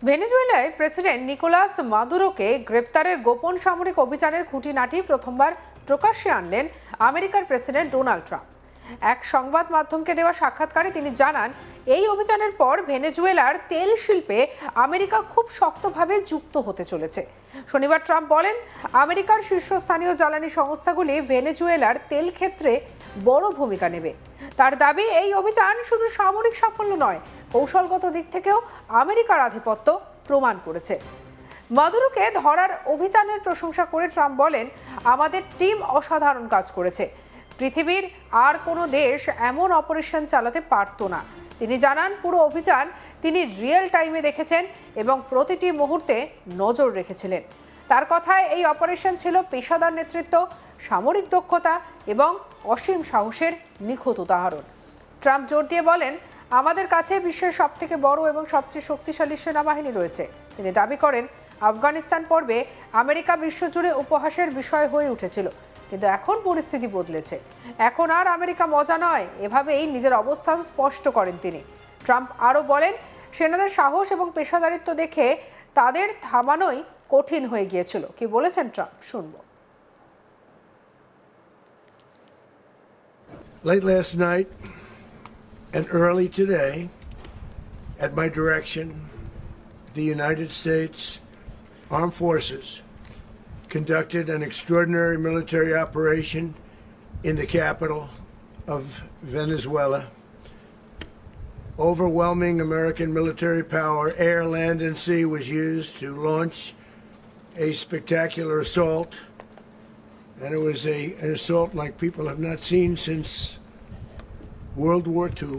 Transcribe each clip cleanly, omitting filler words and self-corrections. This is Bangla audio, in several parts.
ভেনেজুয়েলায় প্রেসিডেন্ট নিকোলাস মাদুরোকে গ্রেপ্তারের গোপন সামরিক অভিযানের খুঁটিনাটি প্রথমবার প্রকাশ্যে আনলেন আমেরিকার প্রেসিডেন্ট ডোনাল্ড ট্রাম্প। এক সংবাদ মাধ্যমকে দেওয়া সাক্ষাৎকারে তিনি জানান, এই অভিযানের পর ভেনেজুয়েলার তেল শিল্পে আমেরিকা খুব শক্তভাবে যুক্ত হতে চলেছে। শনিবার ট্রাম্প বলেন, আমেরিকার শীর্ষস্থানীয় জ্বালানি সংস্থাগুলি ভেনেজুয়েলার তেল ক্ষেত্রে বড় ভূমিকা নেবে। তার দাবি, এই অভিযান শুধু সামরিক সাফল্য নয়, কৌশলগত দিক থেকেও আমেরিকার আধিপত্য প্রমাণ করেছে। মাদুরোকে ধরার অভিযানের প্রশংসা করে ট্রাম্প বলেন, আমাদের টিম অসাধারণ কাজ করেছে। পৃথিবীর আর কোনো দেশ এমন অপারেশন চালাতে পারত না। তিনি জানান, পুরো অভিযান তিনি রিয়েল টাইমে দেখেছেন এবং প্রতিটি মুহূর্তে নজর রেখেছিলেন। তার কথায়, এই অপারেশন ছিল পেশাদার নেতৃত্ব, সামরিক দক্ষতা এবং অসীম সাহসের নিখুঁত উদাহরণ। ট্রাম্প জোর দিয়ে বলেন, আমাদের কাছে বিশ্বের সবথেকে বড় এবং সবচেয়ে শক্তিশালী সেনাবাহিনী রয়েছে। তিনি দাবি করেন, আফগানিস্তান পর্বে আমেরিকা বিশ্বজুড়ে উপহাসের বিষয় হয়ে উঠেছিল, কিন্তু এখন পরিস্থিতি বদলেছে। এখন আর আমেরিকা মজা নয়, এভাবেই নিজের অবস্থান স্পষ্ট করেন তিনি। ট্রাম্প আরও বলেন, সেনাদের সাহস এবং পেশাদারিত্ব দেখে তাদের থামানোই কঠিন হয়ে গিয়েছিল। কি বলেছেন ট্রাম্প, শুনবো। Late last night and early today, at my direction, the United States Armed Forces conducted an extraordinary military operation in the capital of Venezuela. Overwhelming American military power, air, land, and sea, was used to launch a spectacular assault. And it was an assault like people have not seen since World War II.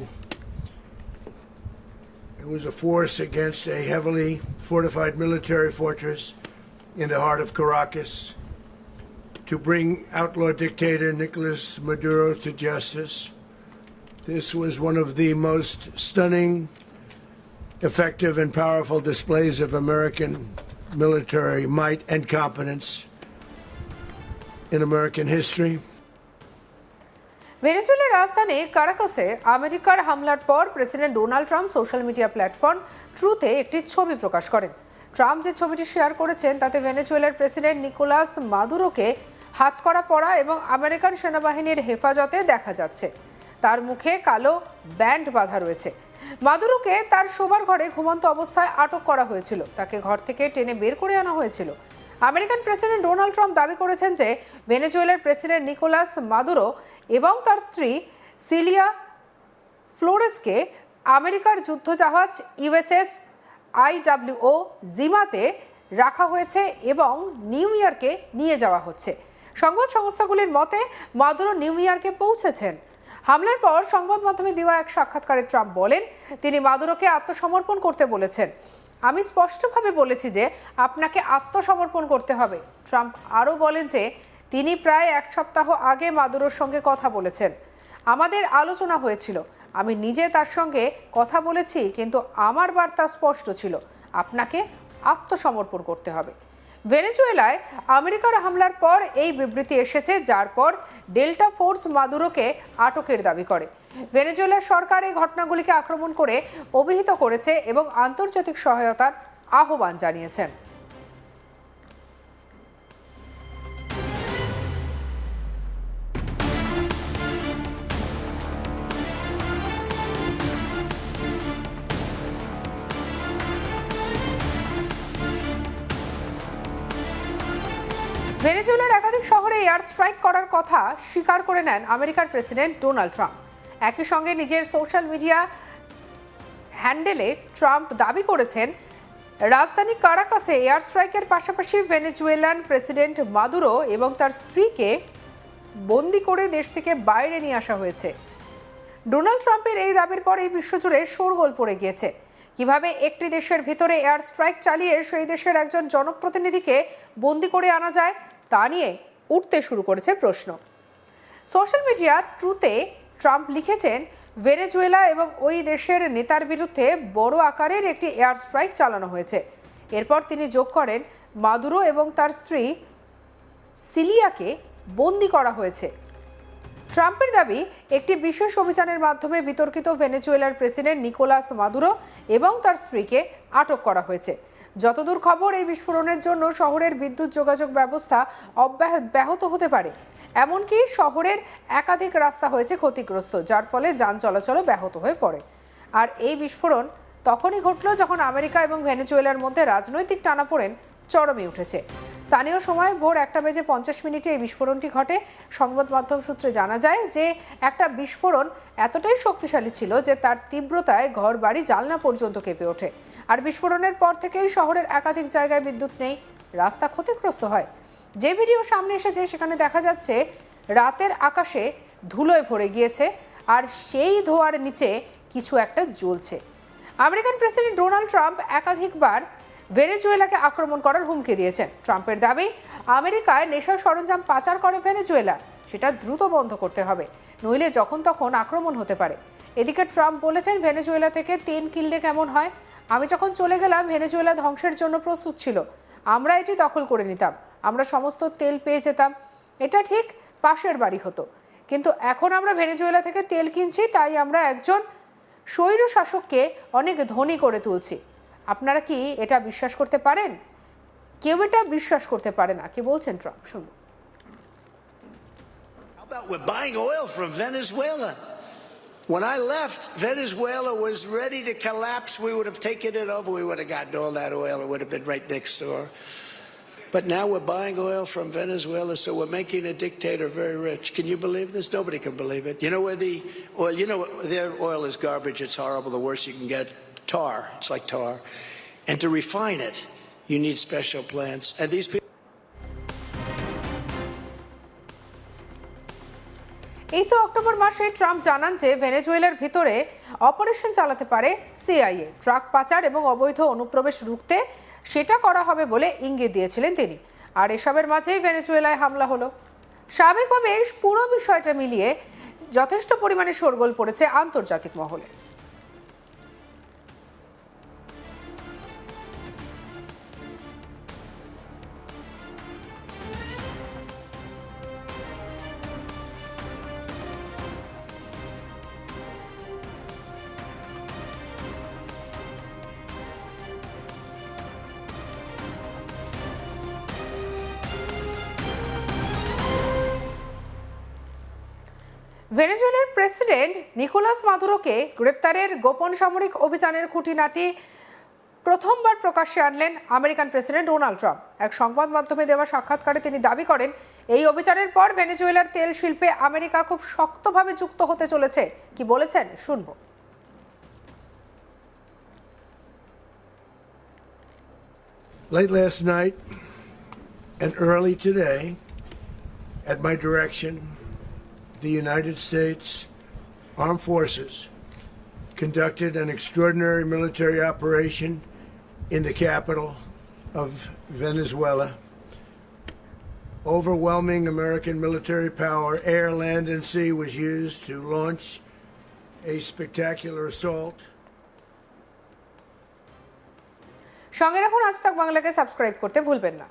It was a force against a heavily fortified military fortress in the heart of Caracas to bring outlaw dictator Nicolas Maduro to justice. This was one of the most stunning, effective, and powerful displays of American military might and competence in American history. ভেনেজুয়েলার রাজধানী কারাকাসে আমেরিকার হামলার পর president Donald Trump social media platform ট্রুথে একটি ছবি প্রকাশ করেন। ট্রাম্প যে ছবিটি শেয়ার করেছেন তাতে ভেনেজুয়েলার প্রেসিডেন্ট নিকোলাস মাদুরোকে হাতকড়া পরা এবং আমেরিকান সেনাবাহিনীর হেফাজতে দেখা যাচ্ছে। তার মুখে কালো ব্যান্ড বাঁধা রয়েছে। মাদুরোকে তার শোবার ঘরে ঘুমন্ত অবস্থায় আটক করা হয়েছিল। তাকে ঘর থেকে টেনে বের করে আনা হয়েছিল। আমেরিকান প্রেসিডেন্ট ডোনাল্ড ট্রাম্প দাবি করেছেন যে ভেনেজুয়েলার প্রেসিডেন্ট নিকোলাস মাদুরো এবং তার স্ত্রী সিলিয়া ফ্লোরেসকে আমেরিকার যুদ্ধজাহাজ ইউএসএস IWO জিমাতে রাখা হয়েছে এবং নিউ ইয়র্কে নিয়ে যাওয়া হচ্ছে। সংবাদ সংস্থাগুলির মতে, মাদুরো নিউ ইয়র্কে পৌঁছেছেন। হামলার পর সংবাদ মাধ্যমে দেওয়া এক সাক্ষাৎকারে ট্রাম্প বলেন, তিনি মাদুরোকে আত্মসমর্পণ করতে বলেছেন। আমি স্পষ্টভাবে বলেছি যে আপনাকে আত্মসমর্পণ করতে হবে। ট্রাম্প আরও বলেন যে তিনি প্রায় এক সপ্তাহ আগে মাদুরোর সঙ্গে কথা বলেছেন। আমাদের আলোচনা হয়েছিল, আমি নিজে তার সঙ্গে কথা বলেছি, কিন্তু আমার বার্তা স্পষ্ট ছিল, আপনাকে আত্মসমর্পণ করতে হবে। ভেনেজুয়েলায় আমেরিকার হামলার পর এই বিবৃতি এসেছে, যার পর ডেল্টা ফোর্স মাদুরোকে আটকের দাবি করে। ভেনেজুয়েলার সরকার এই ঘটনাগুলিকে আক্রমণ করে অভিহিত করেছে এবং আন্তর্জাতিক সহায়তার আহ্বান জানিয়েছেন। ভেনেজুয়েলার একাধিক শহরে এয়ার স্ট্রাইক করার কথা স্বীকার করে নেন আমেরিকার প্রেসিডেন্ট ডোনাল্ড ট্রাম্প। একই সঙ্গে নিজের সোশ্যাল মিডিয়া হ্যান্ডেলে ট্রাম্প দাবি করেছেন, রাজধানী কারাকাসে এয়ার স্ট্রাইকের পাশাপাশি ভেনেজুয়েলান প্রেসিডেন্ট মাদুরো এবং তার স্ত্রীকে বন্দি করে দেশ থেকে বাইরে নিয়ে আসা হয়েছে। ডোনাল্ড ট্রাম্পের এই দাবির পর এই বিশ্বজুড়ে শোরগোল পড়ে গিয়েছে। কিভাবে একটি দেশের ভিতরে এয়ার স্ট্রাইক চালিয়ে সেই দেশের একজন জনপ্রতিনিধিকে বন্দি করে আনা যায়, তা নিয়ে উঠতে শুরু করেছে প্রশ্ন। সোশ্যাল মিডিয়া ট্রুথে ট্রাম্প লিখেছেন, ভেনেজুয়েলা এবং ওই দেশের নেতার বিরুদ্ধে বড় আকারের একটি এয়ার স্ট্রাইক চালানো হয়েছে। এরপর তিনি যোগ করেন, মাদুরো এবং তার স্ত্রী সিলিয়াকে বন্দি করা হয়েছে। ট্রাম্পের দাবি, একটি বিশেষ অভিযানের মাধ্যমে বিতর্কিত ভেনেজুয়েলার প্রেসিডেন্ট নিকোলাস মাদুরো এবং তার স্ত্রীকে আটক করা হয়েছে। যতদূর খবর, এই বিস্ফোরণের জন্য শহরের বিদ্যুৎ যোগাযোগ ব্যবস্থা ব্যাহত হতে পারে। এমনকি শহরের একাধিক রাস্তা হয়েছে ক্ষতিগ্রস্ত, যার ফলে যান চলাচলও ব্যাহত হয়ে পড়ে। আর এই বিস্ফোরণ তখনই ঘটল যখন আমেরিকা এবং ভেনেজুয়েলার মধ্যে রাজনৈতিক টানাপোড়েন চরমে উঠেছে। স্থানীয় সময় ভোর 1:50 এই বিস্ফোরণটি ঘটে। সংবাদ মাধ্যম সূত্রে জানা যায় যে একটা বিস্ফোরণ এতটাই শক্তিশালী ছিল যে তার তীব্রতায় ঘর বাড়ি জানলা পর্যন্ত কেঁপে ওঠে। আর বিস্ফোরণের পর থেকেই শহরের একাধিক জায়গায় বিদ্যুৎ নেই, রাস্তা ক্ষতিগ্রস্ত হয়। যে ভিডিও সামনে এসেছে সেখানে দেখা যাচ্ছে রাতের আকাশে ধুলোয় ভরে গিয়েছে, আর সেই ধোঁয়ার নিচে কিছু একটা জ্বলছে। আমেরিকান প্রেসিডেন্ট ডোনাল্ড ট্রাম্প একাধিকবার ভেনেজুয়েলাকে আক্রমণ করার হুমকি দিয়েছেন। ট্রাম্পের দাবি, আমেরিকায় নেশা সরঞ্জাম পাচার করে ভেনেজুয়েলা, সেটা দ্রুত বন্ধ করতে হবে, নইলে যখন তখন আক্রমণ হতে পারে। এদিকে ট্রাম্প বলেছেন, ভেনেজুয়েলা থেকে তেল কিনলে কেমন হয়? আমি যখন চলে গেলাম, ভেনেজুয়েলা ধ্বংসের জন্য প্রস্তুত ছিল। আমরা এটি দখল করে নিতাম, আমরা সমস্ত তেল পেয়ে যেতাম, এটা ঠিক পাশের বাড়ি হতো। কিন্তু এখন আমরা ভেনেজুয়েলা থেকে তেল কিনছি, তাই আমরা একজন স্বৈর শাসককে অনেক ধনী করে তুলছি। আপনারা কি এটা বিশ্বাস করতে পারেন? কেউ এটা বিশ্বাস করতে পারে না। কি বলছেন ট্রাম্প, শুনুন। How about we're buying oil from Venezuela? When I left, Venezuela was ready to collapse. We would have taken it over. We would have gotten all that oil. It would have been right next door. But now we're buying oil from Venezuela, so we're making a dictator very rich. Can you believe this? Nobody can believe it. You know where the oil, their oil is garbage. It's horrible. The worst you can get, tar. It's like tar. And to refine it, you need special plants. And these people. এই তো অক্টোবর মাসে ট্রাম্প জানান যে ভেনেজুয়েলার ভিতরে অপারেশন চালাতে পারে সিআইএ। ট্রাক পাচার এবং অবৈধ অনুপ্রবেশ রুখতে সেটা করা হবে বলে ইঙ্গিত দিয়েছিলেন তিনি। আর এসবের মাঝেই ভেনেজুয়েলায় হামলা হলো। স্বাভাবিকভাবে এই পুরো বিষয়টা মিলিয়ে যথেষ্ট পরিমাণে শোরগোল পড়েছে আন্তর্জাতিক মহলে। ভেনেজুয়েলার প্রেসিডেন্ট নিকোলাস মাদুরোকে গ্রেপ্তারের গোপন সামরিক অভিযানের খুঁটিনাটি প্রথমবার প্রকাশ্যে আনলেন আমেরিকান প্রেসিডেন্ট ডোনাল্ড ট্রাম্প। এক সংবাদ মাধ্যমে দেওয়া সাক্ষাৎকারে তিনি দাবি করেন, এই অভিযানের পর ভেনেজুয়েলার তেল শিল্পে আমেরিকা খুব শক্তভাবে যুক্ত হতে চলেছে। কি বলেছেন, শুনব। Late last night and early today, at my direction, the United States Armed Forces conducted an extraordinary military operation in the capital of Venezuela. Overwhelming American military power, air, land, and sea, was used to launch a spectacular assault. সঙ্গে রাখুন আজ তাক বাংলাকে সাবস্ক্রাইব করতে ভুলবেন না।